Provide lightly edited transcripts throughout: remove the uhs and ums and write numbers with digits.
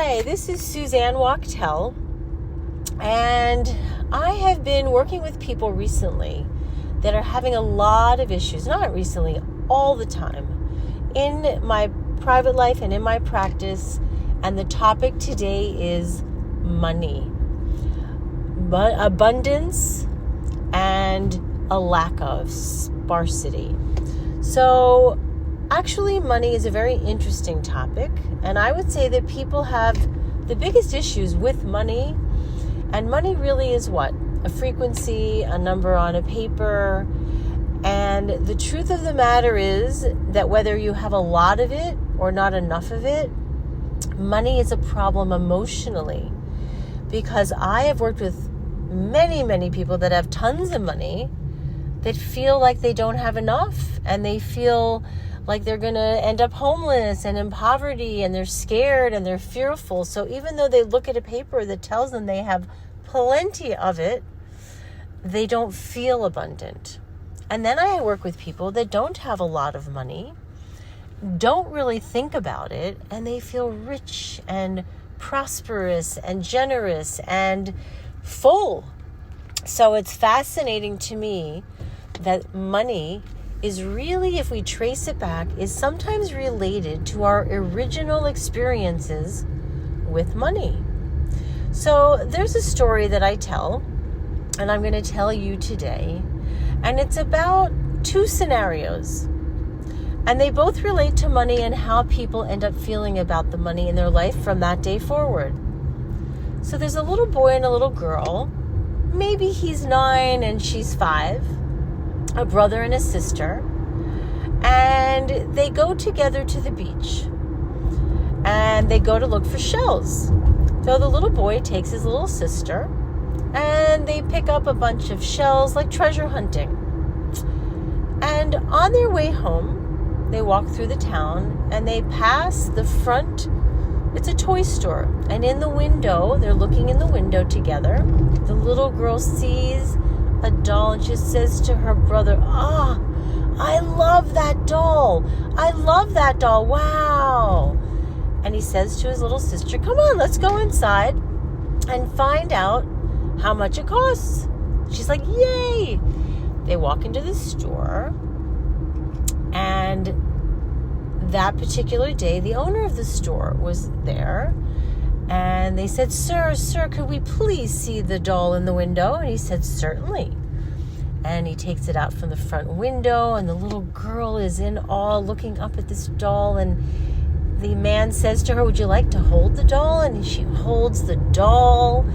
Hi, this is Suzanne Wachtel, and I have been working with people recently that are having a lot of issues, not recently, all the time, in my private life and in my practice, and the topic today is money, abundance, and a lack of scarcity. So actually, money is a very interesting topic, and I would say that people have the biggest issues with money, and money really is what? A frequency, a number on a paper, and the truth of the matter is that whether you have a lot of it or not enough of it, money is a problem emotionally, because I have worked with many people that have tons of money that feel like they don't have enough, and they feel like they're going to end up homeless and in poverty, and they're scared and they're fearful. So even though they look at a paper that tells them they have plenty of it, they don't feel abundant. And then I work with people that don't have a lot of money, don't really think about it, and they feel rich and prosperous and generous and full. So it's fascinating to me that money is really, if we trace it back, is sometimes related to our original experiences with money. So there's a story that I tell, and I'm going to tell you today, and it's about two scenarios, and they both relate to money and how people end up feeling about the money in their life from that day forward. So there's a little boy and a little girl. Maybe he's 9 and she's 5. A brother and a sister, and they go together to the beach, and they go to look for shells. So the little boy takes his little sister, and they pick up a bunch of shells, like treasure hunting. And on their way home, they walk through the town, and they pass the front. It's a toy store, and in the window, they're looking in the window together. The little girl sees a doll, and she says to her brother, I love that doll. I love that doll. Wow. And he says to his little sister, come on, let's go inside and find out how much it costs. She's like, yay. They walk into the store, and that particular day, the owner of the store was there. And they said, sir, could we please see the doll in the window? And he said, certainly. And he takes it out from the front window, and the little girl is in awe looking up at this doll. And the man says to her, would you like to hold the doll? And she holds the doll.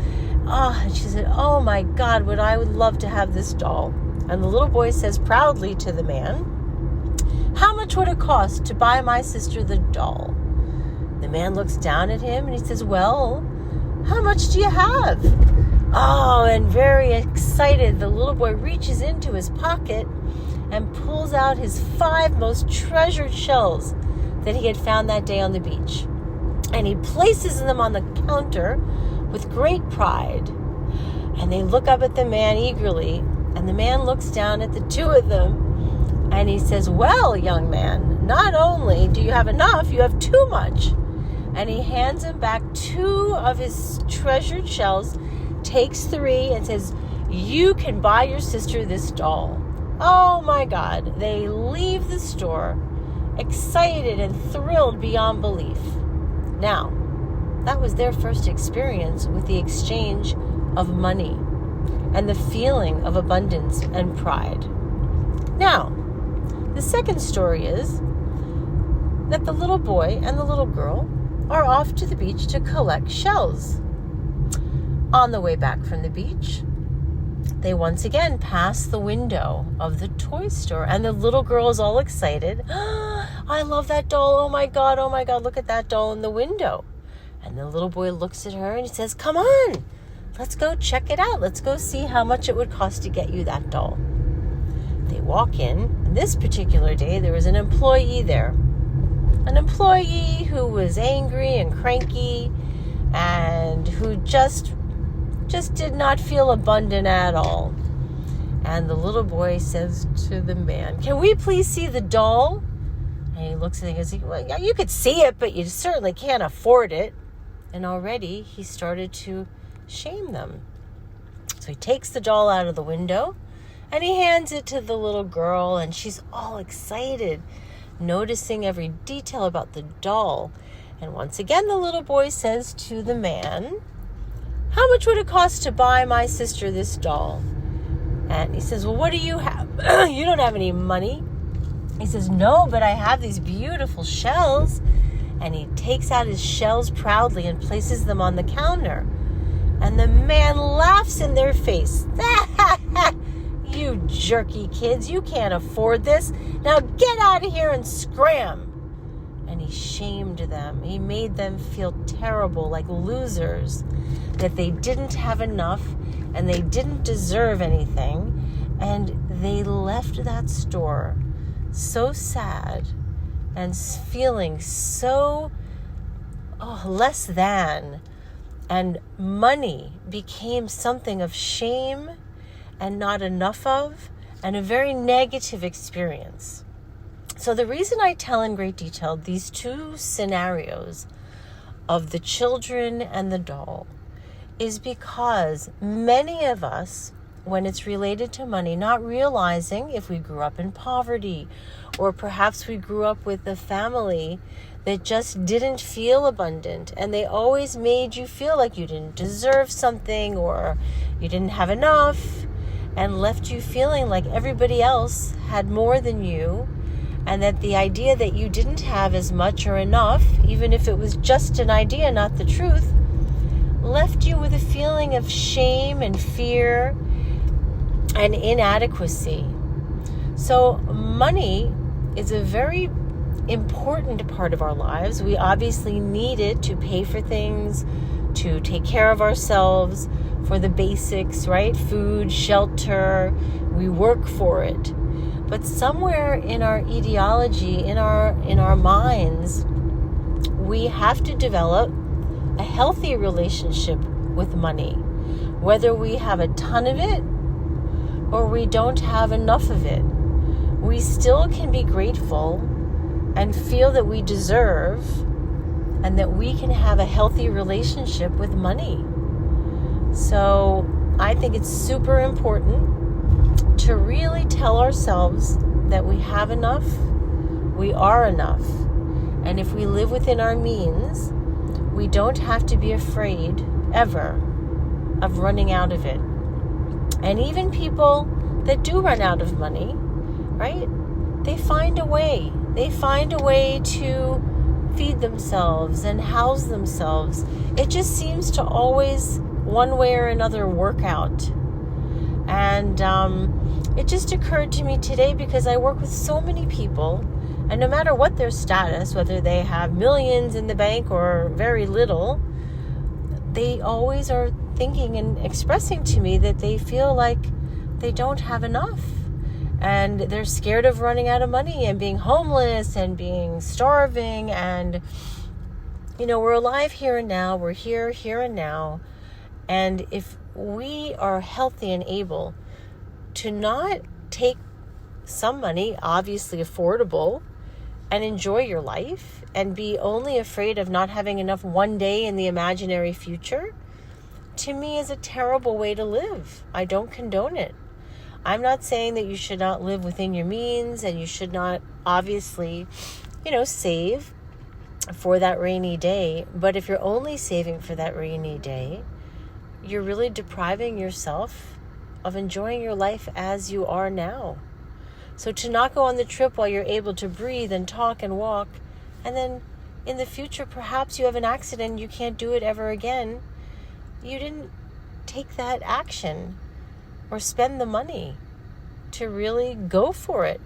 And she said, oh my God, would love to have this doll. And the little boy says proudly to the man, how much would it cost to buy my sister the doll? The man looks down at him and he says, well, how much do you have? And very excited, the little boy reaches into his pocket and pulls out his 5 most treasured shells that he had found that day on the beach. And he places them on the counter with great pride. And they look up at the man eagerly, and the man looks down at the two of them, and he says, well, young man, not only do you have enough, you have too much. And he hands him back 2 of his treasured shells, takes 3, and says, you can buy your sister this doll. Oh my God. They leave the store excited and thrilled beyond belief. Now, that was their first experience with the exchange of money and the feeling of abundance and pride. Now, the second story is that the little boy and the little girl are off to the beach to collect shells. On the way back from the beach, they once again pass the window of the toy store, and the little girl is all excited. I love that doll. Oh my God, look at that doll in the window. And the little boy looks at her and he says, come on, let's go check it out. Let's go see how much it would cost to get you that doll. They walk in, and this particular day there was an employee there. An employee who was angry and cranky and who just did not feel abundant at all. And the little boy says to the man, can we please see the doll? And he looks at it and goes, well, yeah, you could see it, but you certainly can't afford it. And already he started to shame them. So he takes the doll out of the window and he hands it to the little girl, and she's all excited, noticing every detail about the doll. And once again, the little boy says to the man, "How much would it cost to buy my sister this doll?" And he says, "Well, what do you have? You don't have any money." He says, "No, but I have these beautiful shells." And he takes out his shells proudly and places them on the counter. And the man laughs in their face. "You jerky kids, you can't afford this. Now get out of here and scram." And he shamed them. He made them feel terrible, like losers, that they didn't have enough and they didn't deserve anything. And they left that store so sad and feeling so less than. And money became something of shame and not enough of, and a very negative experience. So the reason I tell in great detail these two scenarios of the children and the doll is because many of us, when it's related to money, not realizing if we grew up in poverty, or perhaps we grew up with a family that just didn't feel abundant, and they always made you feel like you didn't deserve something or you didn't have enough, and left you feeling like everybody else had more than you, and that the idea that you didn't have as much or enough, even if it was just an idea, not the truth, left you with a feeling of shame and fear and inadequacy. So money is a very important part of our lives. We obviously need it to pay for things, to take care of ourselves, for the basics, right? Food, shelter, we work for it. But somewhere in our ideology, in our minds, we have to develop a healthy relationship with money, whether we have a ton of it or we don't have enough of it. We still can be grateful and feel that we deserve and that we can have a healthy relationship with money. So I think it's super important to really tell ourselves that we have enough, we are enough. And if we live within our means, we don't have to be afraid ever of running out of it. And even people that do run out of money, right? They find a way. They find a way to feed themselves and house themselves. It just seems to always, one way or another, work out. And it just occurred to me today, because I work with so many people, and no matter what their status, whether they have millions in the bank or very little, they always are thinking and expressing to me that they feel like they don't have enough. And they're scared of running out of money and being homeless and being starving. And, we're alive here and now. We're here and now. And if we are healthy and able to not take some money, obviously affordable, and enjoy your life and be only afraid of not having enough one day in the imaginary future, to me is a terrible way to live. I don't condone it. I'm not saying that you should not live within your means, and you should not obviously, save for that rainy day. But if you're only saving for that rainy day, you're really depriving yourself of enjoying your life as you are now. So to not go on the trip while you're able to breathe and talk and walk, and then in the future perhaps you have an accident and you can't do it ever again, you didn't take that action or spend the money to really go for it.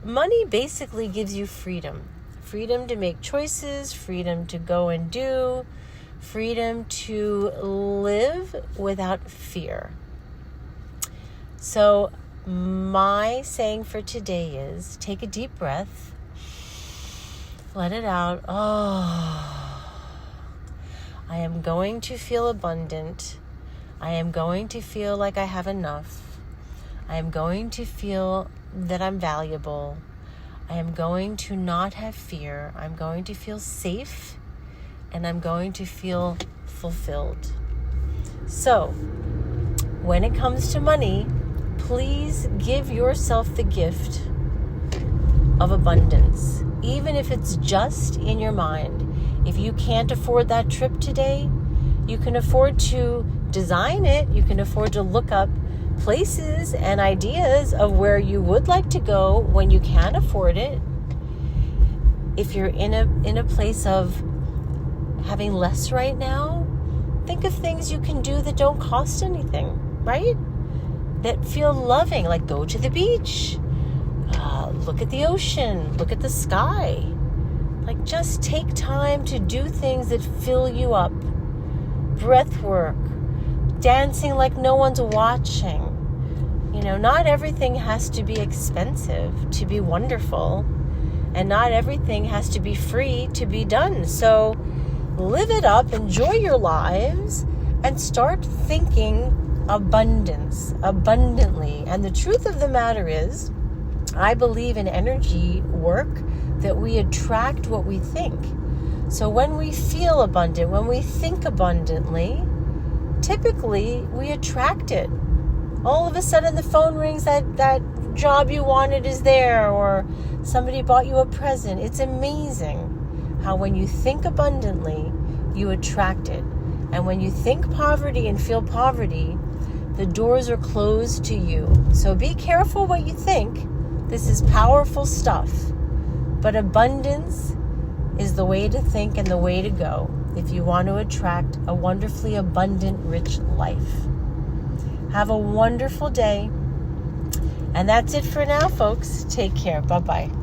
Money basically gives you freedom. Freedom to make choices, freedom to go and do, freedom to live without fear. So my saying for today is, take a deep breath, let it out. I am going to feel abundant. I am going to feel like I have enough. I am going to feel that I'm valuable. I am going to not have fear. I'm going to feel safe and I'm going to feel fulfilled. So, when it comes to money, please give yourself the gift of abundance, even if it's just in your mind. If you can't afford that trip today, you can afford to design it. You can afford to look up places and ideas of where you would like to go when you can afford it. If you're in a place of having less right now, think of things you can do that don't cost anything, right? That feel loving, like go to the beach, look at the ocean, look at the sky. Like just take time to do things that fill you up. Breath work, dancing like no one's watching. Not everything has to be expensive to be wonderful, and not everything has to be free to be done. So live it up, enjoy your lives, and start thinking abundantly. And the truth of the matter is, I believe in energy work, that we attract what we think. So when we feel abundant, when we think abundantly, typically we attract it. All of a sudden the phone rings, that job you wanted is there, or somebody bought you a present. It's amazing how when you think abundantly, you attract it. And when you think poverty and feel poverty, the doors are closed to you. So be careful what you think. This is powerful stuff. But abundance is the way to think and the way to go if you want to attract a wonderfully abundant, rich life. Have a wonderful day. And that's it for now, folks. Take care. Bye-bye.